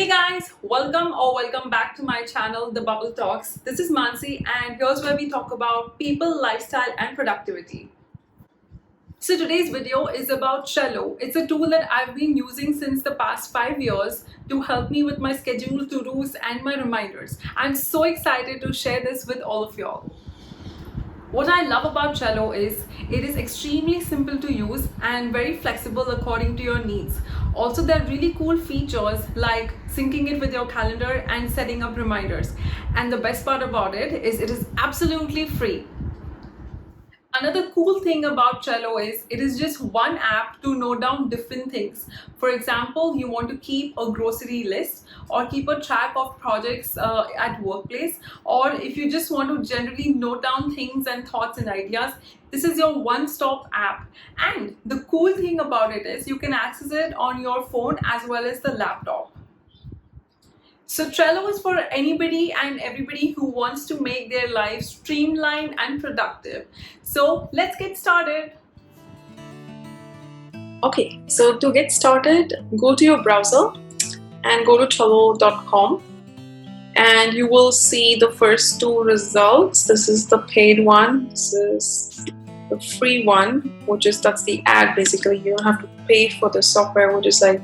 Hey guys, welcome back to my channel, The Bubble Talks. This is Mansi, and here's where we talk about people, lifestyle, and productivity. So today's video is about Trello. It's a tool that I've been using since the past 5 years to help me with my schedule, to-dos, and my reminders. I'm so excited to share this with all of y'all. What I love about Trello is it is extremely simple to use and very flexible according to your needs. Also, there are really cool features like syncing it with your calendar and setting up reminders. And the best part about it is absolutely free. Another cool thing about Trello is it is just one app to note down different things. For example, you want to keep a grocery list or keep a track of projects at workplace, or if you just want to generally note down things and thoughts and ideas, this is your one-stop app. And the cool thing about it is you can access it on your phone as well as the laptop. So Trello is for anybody and everybody who wants to make their life streamlined and productive. So let's get started. Okay, so to get started, go to your browser and go to Trello.com, and you will see the first two results. This is the paid one. This is the free one, that's the ad basically. You don't have to pay for the software, which is like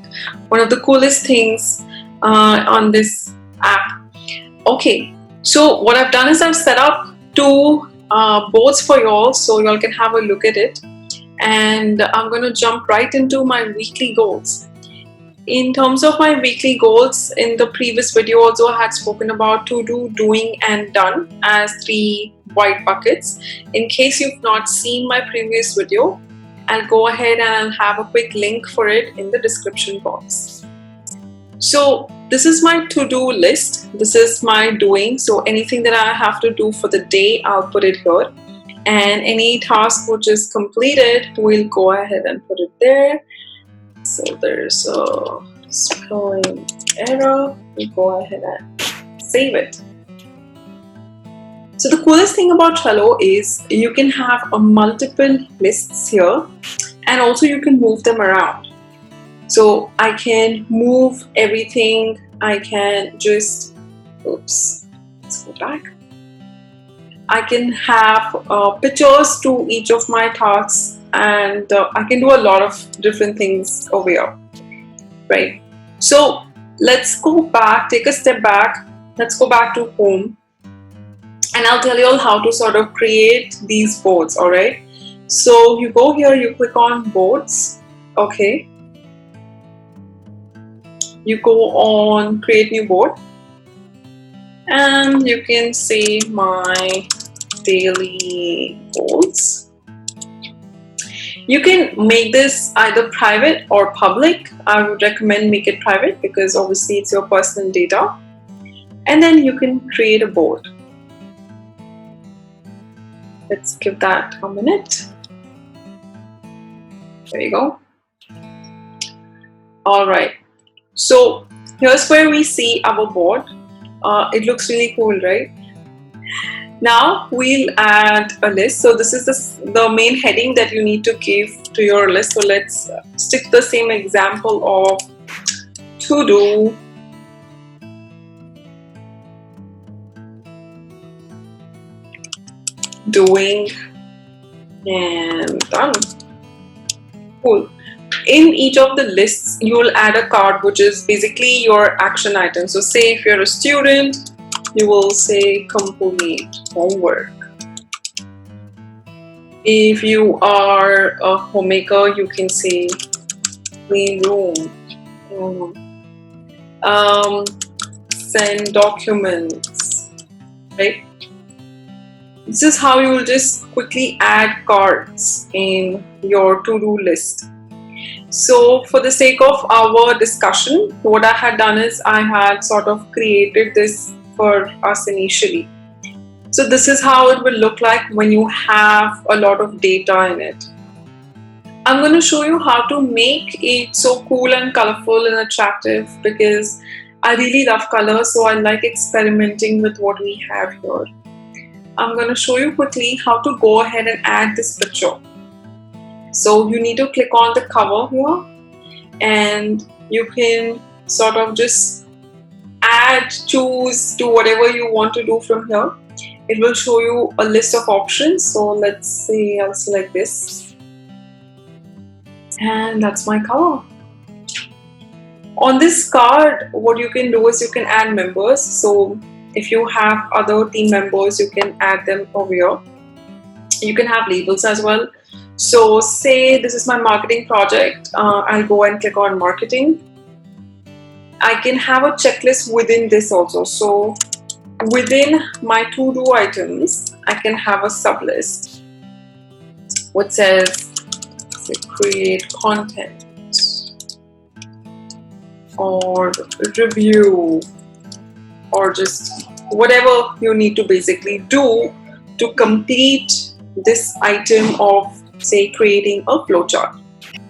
one of the coolest things on this app. Okay, so what I've done is I've set up two boards for y'all so y'all can have a look at it, and I'm going to jump right into my weekly goals. In terms of my weekly goals, in the previous video also I had spoken about to do, doing, and done as three white buckets. In case you've not seen my previous video, I'll go ahead and I'll have a quick link for it in the description box. So this is my to-do list. This is my doing. So anything that I have to do for the day, I'll put it here. And any task which is completed, we'll go ahead and put it there. So there's a spelling error. We'll go ahead and save it. So the coolest thing about Trello is you can have multiple lists here, and also you can move them around. So I can move everything. I can just, let's go back. I can have pictures to each of my tasks, and I can do a lot of different things over here, right? So let's go back, take a step back. Let's go back to home, and I'll tell you all how to sort of create these boards, all right? So you go here, you click on boards, okay? You go on create new board, and you can say my daily goals. You can make this either private or public. I would recommend make it private because obviously it's your personal data. And then you can create a board. Let's give that a minute. There you go. All right. So here's where we see our board. It looks really cool, right? Now we'll add a list. So this is the main heading that you need to give to your list. So let's stick the same example of to do, doing, and done. Cool. In each of the lists, you will add a card which is basically your action item. So say if you're a student, you will say complete homework. If you are a homemaker, you can say clean room. Send documents, right? This is how you will just quickly add cards in your to-do list. So for the sake of our discussion, what I had done is I had sort of created this for us initially. So this is how it will look like when you have a lot of data in it. I'm going to show you how to make it so cool and colorful and attractive because I really love colors, so I like experimenting with what we have here. I'm going to show you quickly how to go ahead and add this picture. So you need to click on the cover here, and you can sort of just add, choose, do whatever you want to do from here. It will show you a list of options. So let's say I'll select this, and that's my color. On this card, what you can do is you can add members. So if you have other team members, you can add them over here. You can have labels as well. So say this is my marketing project. I'll go and click on marketing. I can have a checklist within this also. So within my to-do items, I can have a sub list which says, say, create content or review, or just whatever you need to basically do to complete this item of, say, creating a flowchart.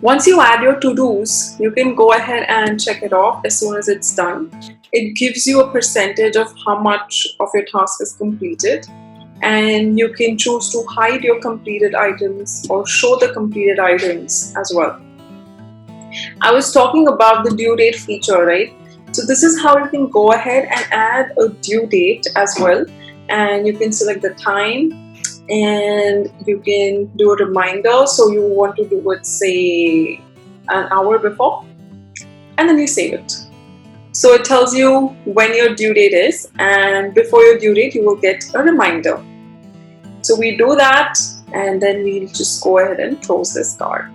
Once you add your to-dos, you can go ahead and check it off as soon as it's done. It gives you a percentage of how much of your task is completed, and you can choose to hide your completed items or show the completed items as well. I was talking about the due date feature, right? So this is how you can go ahead and add a due date as well, and you can select the time and you can do a reminder. So you want to do it, say, an hour before, and then you save it. So it tells you when your due date is, and before your due date you will get a reminder. So we do that, and then we'll just go ahead and close this card.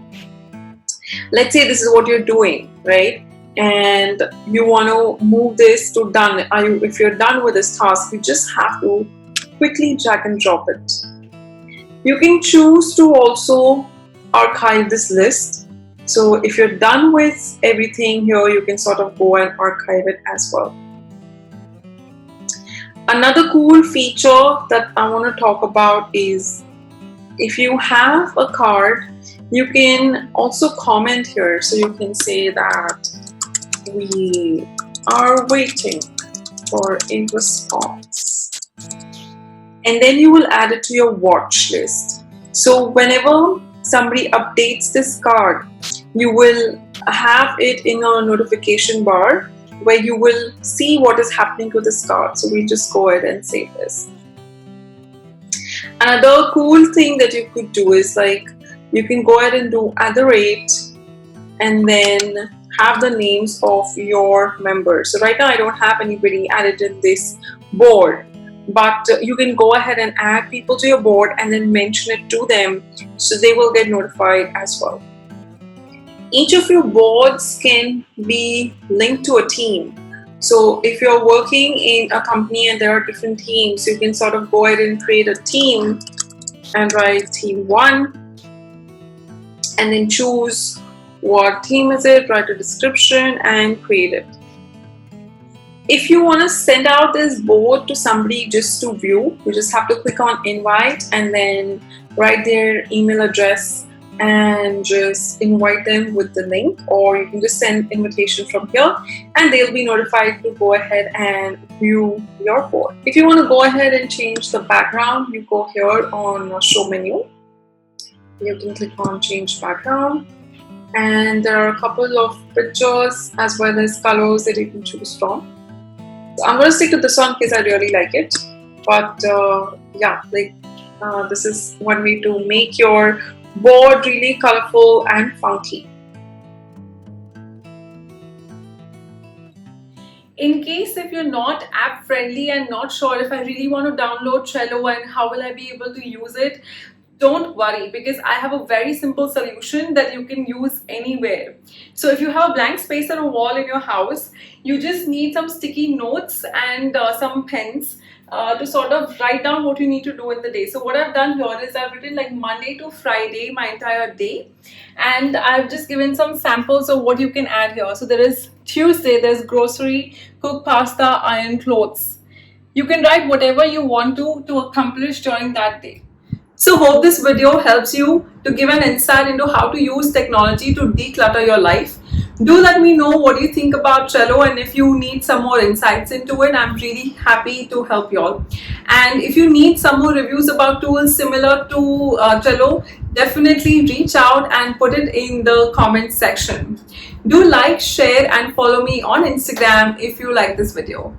Let's say this is what you're doing, right? And you want to move this to done. If you're done with this task, you just have to quickly drag and drop it. You can choose to also archive this list. So if you're done with everything here, you can sort of go and archive it as well. Another cool feature that I want to talk about is if you have a card, you can also comment here. So you can say that we are waiting for a response, and then you will add it to your watch list. So whenever somebody updates this card, you will have it in a notification bar where you will see what is happening to this card. So we just go ahead and save this. Another cool thing that you could do is, like, you can go ahead and do @ and then have the names of your members. So right now I don't have anybody added in this board, but you can go ahead and add people to your board and then mention it to them so they will get notified as well. Each of your boards can be linked to a team. So if you're working in a company and there are different teams, you can sort of go ahead and create a team and write team 1, and then choose what team is it, write a description and create it. If you want to send out this board to somebody just to view, you just have to click on invite and then write their email address and just invite them with the link, or you can just send invitation from here and they'll be notified to go ahead and view your board. If you want to go ahead and change the background, you go here on show menu. You can click on change background, and there are a couple of pictures as well as colors that you can choose from. So I'm going to stick to this one because I really like it. But yeah, this is one way to make your board really colorful and funky. In case if you're not app friendly and not sure if I really want to download Trello and how will I be able to use it, don't worry, because I have a very simple solution that you can use anywhere. So if you have a blank space on a wall in your house, you just need some sticky notes and some pens to sort of write down what you need to do in the day. So what I've done here is I've written like Monday to Friday, my entire day, and I've just given some samples of what you can add here. So there is Tuesday, there's grocery, cook pasta, iron clothes. You can write whatever you want to accomplish during that day. So hope this video helps you to give an insight into how to use technology to declutter your life. Do let me know what you think about Trello, and if you need some more insights into it, I'm really happy to help you all. And if you need some more reviews about tools similar to Trello, definitely reach out and put it in the comments section. Do like, share and follow me on Instagram if you like this video.